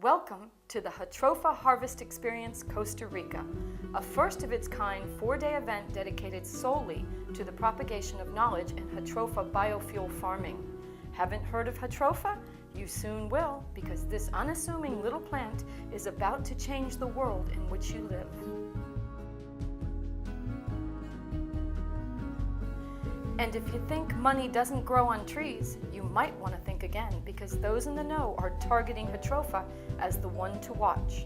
Welcome to the Jatropha Harvest Experience Costa Rica, a first-of-its-kind 4-day event dedicated solely to the propagation of knowledge in Jatropha biofuel farming. Haven't heard of Jatropha? You soon will, because this unassuming little plant is about to change the world in which you live. And if you think money doesn't grow on trees, you might want to think again, because those in the know are targeting Jatropha as the one to watch.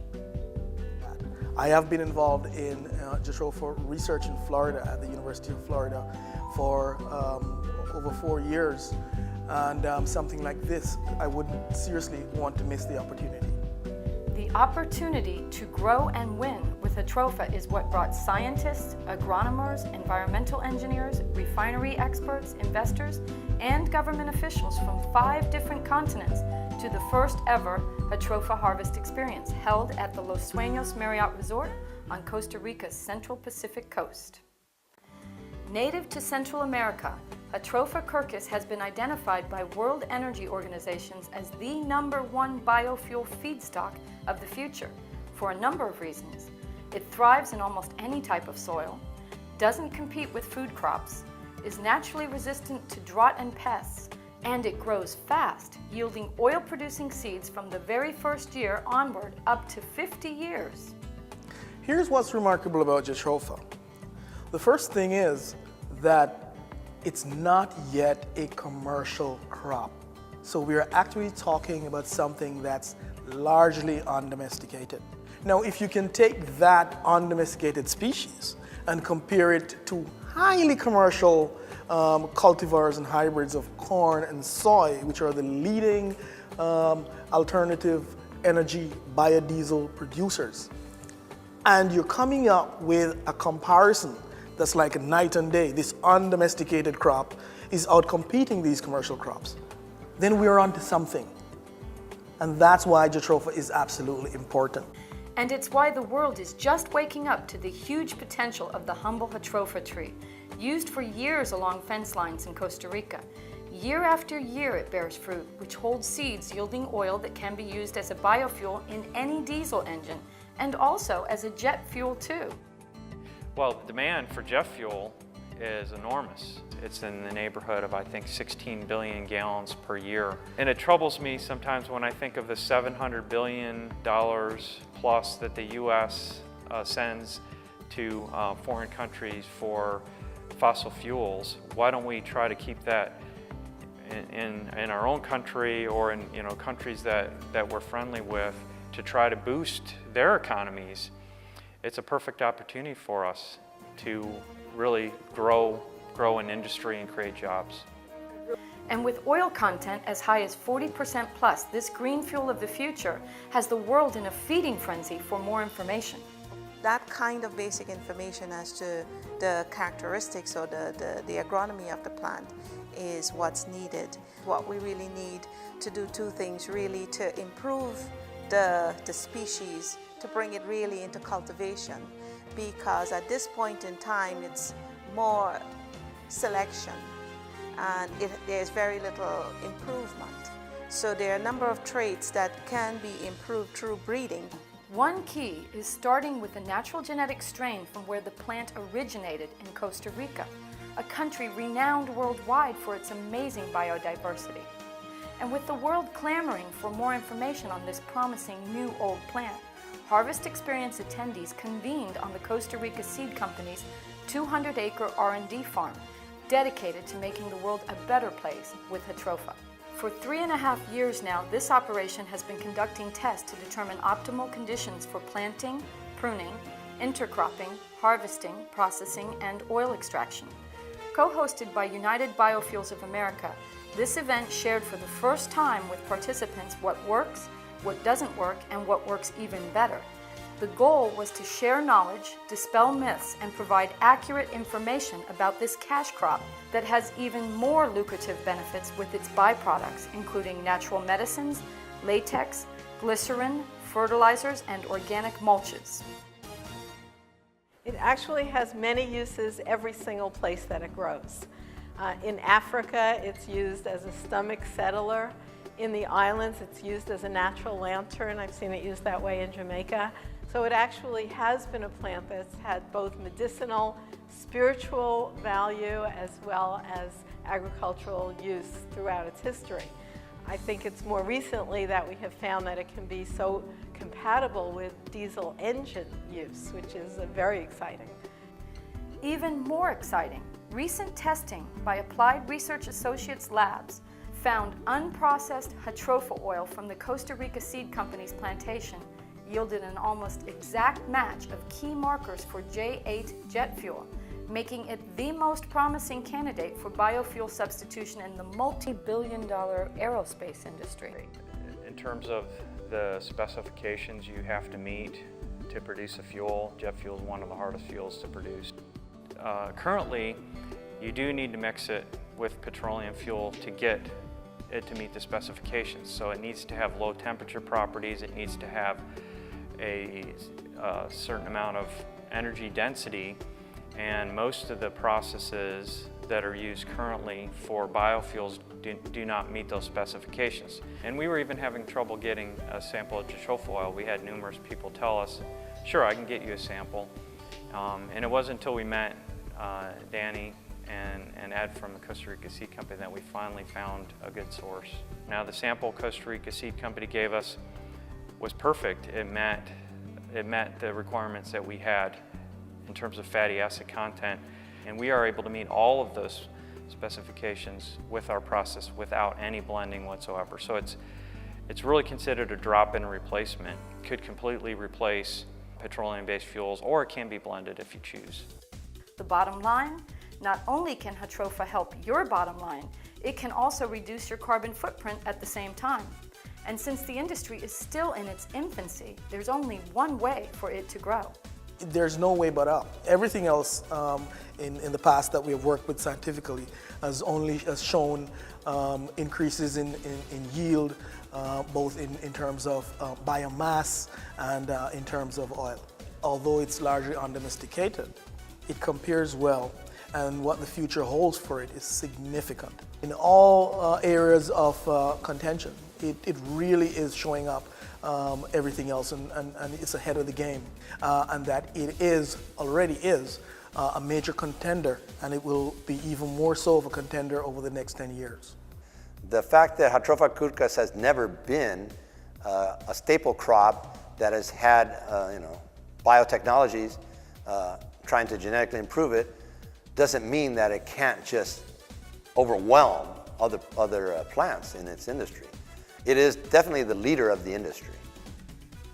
I have been involved in Jatropha research in Florida at the University of Florida for over 4 years, and something like this, I wouldn't seriously want to miss the opportunity. The opportunity to grow and win with Jatropha is what brought scientists, agronomers, environmental engineers, refinery experts, investors, and government officials from 5 different continents to the first ever Jatropha Harvest Experience held at the Los Sueños Marriott Resort on Costa Rica's Central Pacific coast. Native to Central America, Jatropha curcus has been identified by World Energy Organizations as the #1 biofuel feedstock of the future for a number of reasons. It thrives in almost any type of soil, doesn't compete with food crops, is naturally resistant to drought and pests, and it grows fast, yielding oil-producing seeds from the very first year onward up to 50 years. Here's what's remarkable about Jatropha. The first thing is that it's not yet a commercial crop. So we are actually talking about something that's largely undomesticated. Now, if you can take that undomesticated species and compare it to highly commercial cultivars and hybrids of corn and soy, which are the leading alternative energy biodiesel producers, and you're coming up with a comparison that's like a night and day, this undomesticated crop is outcompeting these commercial crops, then we're onto something. And that's why Jatropha is absolutely important. And it's why the world is just waking up to the huge potential of the humble Jatropha tree, used for years along fence lines in Costa Rica. Year after year it bears fruit, which holds seeds yielding oil that can be used as a biofuel in any diesel engine, and also as a jet fuel too. Well, the demand for jet fuel is enormous. It's in the neighborhood of, I think, 16 billion gallons per year. And it troubles me sometimes when I think of the $700 billion plus that the U.S. sends to foreign countries for fossil fuels. Why don't we try to keep that in our own country, or in countries that we're friendly with, to try to boost their economies? It's a perfect opportunity for us to really grow an industry and create jobs. And with oil content as high as 40% plus, this green fuel of the future has the world in a feeding frenzy for more information. That kind of basic information as to the characteristics or the agronomy of the plant is what's needed. What we really need to do 2 things, really, to improve the species, to bring it really into cultivation, because at this point in time it's more selection and there's very little improvement. So there are a number of traits that can be improved through breeding. One key is starting with a natural genetic strain from where the plant originated in Costa Rica, a country renowned worldwide for its amazing biodiversity. And with the world clamoring for more information on this promising new old plant, Harvest Experience attendees convened on the Costa Rica Seed Company's 200-acre R&D farm, dedicated to making the world a better place with Jatropha. For 3.5 years now, this operation has been conducting tests to determine optimal conditions for planting, pruning, intercropping, harvesting, processing, and oil extraction. Co-hosted by United Biofuels of America, this event shared for the first time with participants what works, what doesn't work, and what works even better. The goal was to share knowledge, dispel myths, and provide accurate information about this cash crop that has even more lucrative benefits with its byproducts, including natural medicines, latex, glycerin, fertilizers, and organic mulches. It actually has many uses every single place that it grows. In Africa, it's used as a stomach settler. In the islands, it's used as a natural lantern. I've seen it used that way in Jamaica. So it actually has been a plant that's had both medicinal, spiritual value, as well as agricultural use throughout its history. I think it's more recently that we have found that it can be so compatible with diesel engine use, which is very exciting. Even more exciting, recent testing by Applied Research Associates Labs found unprocessed Jatropha oil from the Costa Rica Seed Company's plantation yielded an almost exact match of key markers for J8 jet fuel, making it the most promising candidate for biofuel substitution in the multi-billion-dollar aerospace industry. In terms of the specifications you have to meet to produce a fuel, jet fuel is one of the hardest fuels to produce. Currently, you do need to mix it with petroleum fuel to get it to meet the specifications. So it needs to have low temperature properties, it needs to have a certain amount of energy density, and most of the processes that are used currently for biofuels do not meet those specifications. And we were even having trouble getting a sample of Jatropha oil. We had numerous people tell us, sure, I can get you a sample. And it wasn't until we met Danny and Ed from the Costa Rica Seed Company that we finally found a good source. Now the sample Costa Rica Seed Company gave us was perfect. It met the requirements that we had in terms of fatty acid content, and we are able to meet all of those specifications with our process without any blending whatsoever. So it's really considered a drop-in replacement. It could completely replace petroleum-based fuels, or it can be blended if you choose. The bottom line, not only can Jatropha help your bottom line, it can also reduce your carbon footprint at the same time. And since the industry is still in its infancy, there's only one way for it to grow. There's no way but up. Everything else in the past that we have worked with scientifically has shown increases in yield, both in terms of biomass and in terms of oil. Although it's largely undomesticated, it compares well, and what the future holds for it is significant. In all areas of contention, it really is showing up everything else, and it's ahead of the game, and that it already is a major contender, and it will be even more so of a contender over the next 10 years. The fact that Jatropha curcas has never been a staple crop that has had biotechnologies trying to genetically improve it doesn't mean that it can't just overwhelm other plants in its industry. It is definitely the leader of the industry.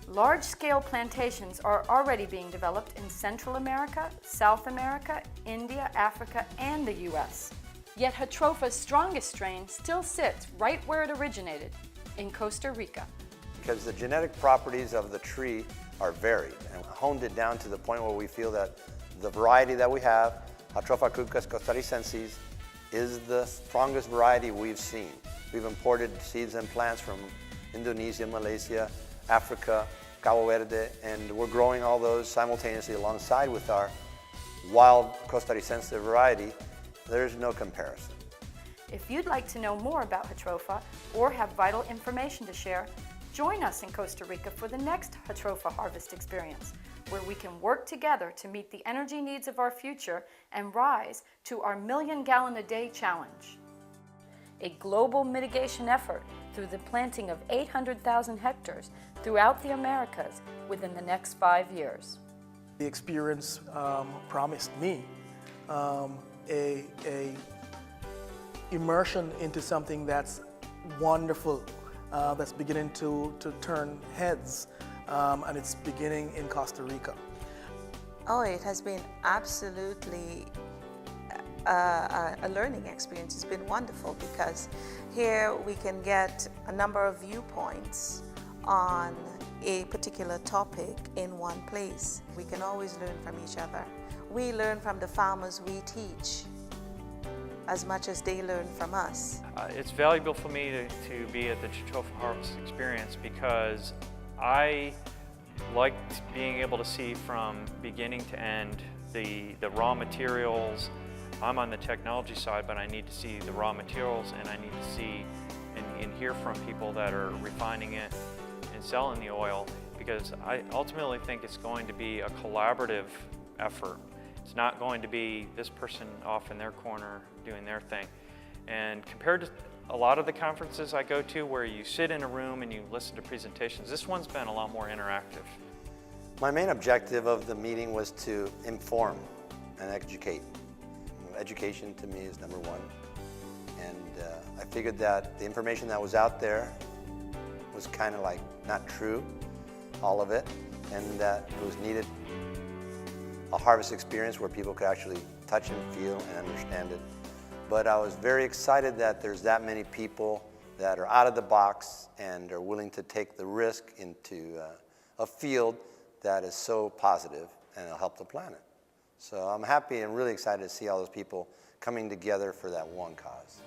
Large-scale plantations are already being developed in Central America, South America, India, Africa, and the US. Yet Jatropha's strongest strain still sits right where it originated, in Costa Rica. Because the genetic properties of the tree are varied, and honed it down to the point where we feel that the variety that we have, Jatropha curcas costarricensis, is the strongest variety we've seen. We've imported seeds and plants from Indonesia, Malaysia, Africa, Cabo Verde, and we're growing all those simultaneously alongside with our wild costarricense variety. There's no comparison. If you'd like to know more about Jatropha or have vital information to share, join us in Costa Rica for the next Jatropha harvest experience, where we can work together to meet the energy needs of our future and rise to our million-gallon-a-day challenge. A global mitigation effort through the planting of 800,000 hectares throughout the Americas within the next 5 years. The experience promised me a immersion into something that's wonderful, that's beginning to turn heads, and it's beginning in Costa Rica. Oh, it has been absolutely a learning experience. It's been wonderful because here we can get a number of viewpoints on a particular topic in one place. We can always learn from each other. We learn from the farmers we teach as much as they learn from us. It's valuable for me to be at the Jatropha Harvest Experience because I liked being able to see from beginning to end the raw materials. I'm on the technology side, but I need to see the raw materials, and I need to see and hear from people that are refining it and selling the oil, because I ultimately think it's going to be a collaborative effort. It's not going to be this person off in their corner doing their thing. And compared to a lot of the conferences I go to where you sit in a room and you listen to presentations, this one's been a lot more interactive. My main objective of the meeting was to inform and educate. Education to me is number one. And I figured that the information that was out there was kind of like not true, all of it, and that it was needed a harvest experience where people could actually touch and feel and understand it. But I was very excited that there's that many people that are out of the box and are willing to take the risk into a field that is so positive and it'll help the planet. So I'm happy and really excited to see all those people coming together for that one cause.